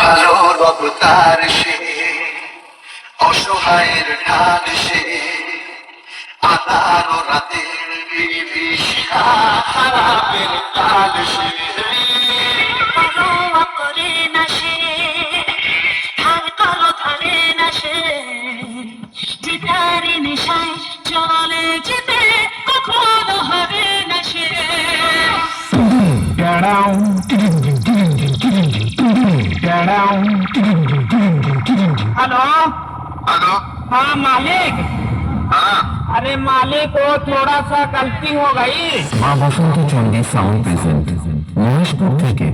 ভালো অবতার সে, অসহায়ের ঢাল সে, আধার রাতের বিভীষিকা খারাপের কাল সে। পরোয়া করে না সে, ধার করো ধরে না সে, জিতারি নেশায় চলে যেতে কখনো হবে না সে। Hello hello. हाँ मालिक। हाँ अरे मालिक वो थोड़ा सा गलती हो गई। মা বসন্ত চন্ডী সাউন্ড প্রেজেন্ট মহেশপুর থেকে।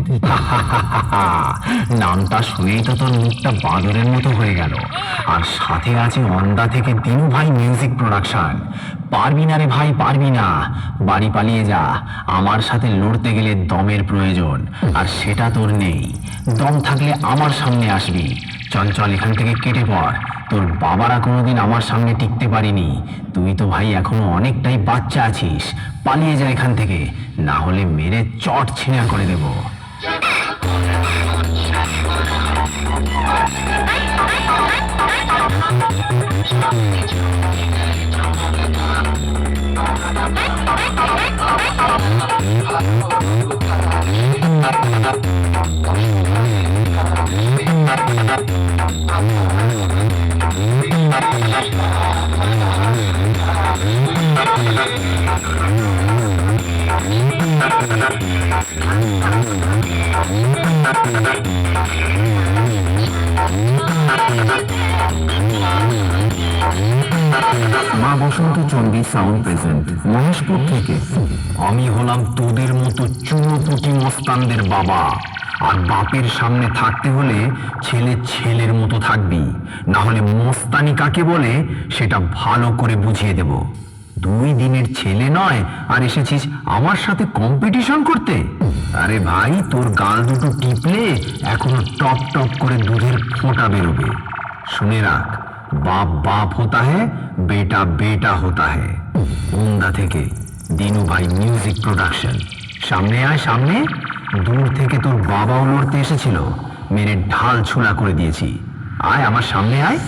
নামটা শুনেই তো তোর মুখটা বাদরের মতো হয়ে গেল। আর সাথে আছে অন্দা থেকে দিনু ভাই মিউজিক প্রোডাকশন। পারবি না রে ভাই, পারবি না। বাড়ি পালিয়ে যা, আমার সাথে লড়তে গেলে দমের প্রয়োজন, আর সেটা তোর নেই। দম থাকলে আমার সামনে আসবি। চল চল এখান থেকে কেটে পড়। তোর বাবারা কোনোদিন আমার সামনে টিকতে পারিনি। তুই তো ভাই এখনো অনেকটাই বাচ্চা আছিস। পালিয়ে যা এখান থেকে, না হলে মেরে চট ছিঁড়া করে দেব। মা বসন্ত চন্ডী সাউন্ড প্রেজেন্ট মহেশপুর থেকে। আমি হলাম তোদের মতো চুনোপুটি মস্তানদের বাবা, আর বাপের সামনে থাকতে হলে ছেলে ছেলের মতো থাকবি, না হলে মস্তানি কাকে বলে সেটা ভালো করে বুঝিয়ে দেব। 2 দিনের ছেলে নয় আর এসেছিস আমার সাথে কম্পিটিশন করতে? আরে ভাই, তোর গাল দুটো টিপলে এখনো টপ টপ করে দুধের ফোঁটা বেরোবে। শুনে রাখ, बाप बाप होता है, बेटा बेटा होता है। ওন্দা থেকে দিনু ভাই মিউজিক প্রোডাকশন। সামনে আয় সামনে। দূর থেকে তোর বাবাও লড়তে এসেছিল, মেরে ঢাল ছোড়া করে দিয়েছি। আয় আমার সামনে আয়।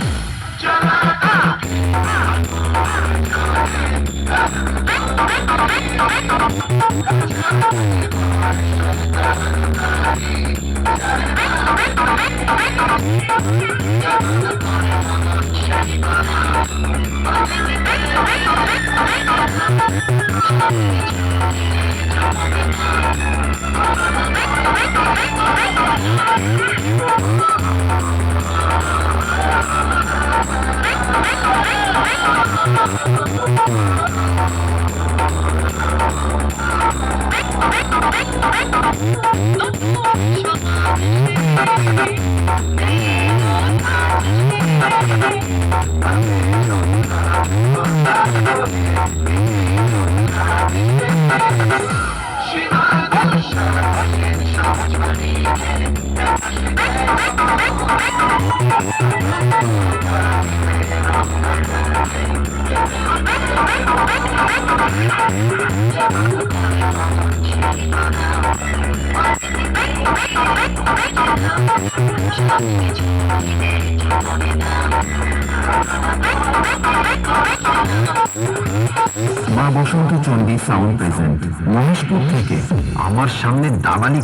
মা বসন্ত চন্ডী সাউন্ড প্রেজেন্ট মহেশপুর থেকে। আমার সামনে দালালি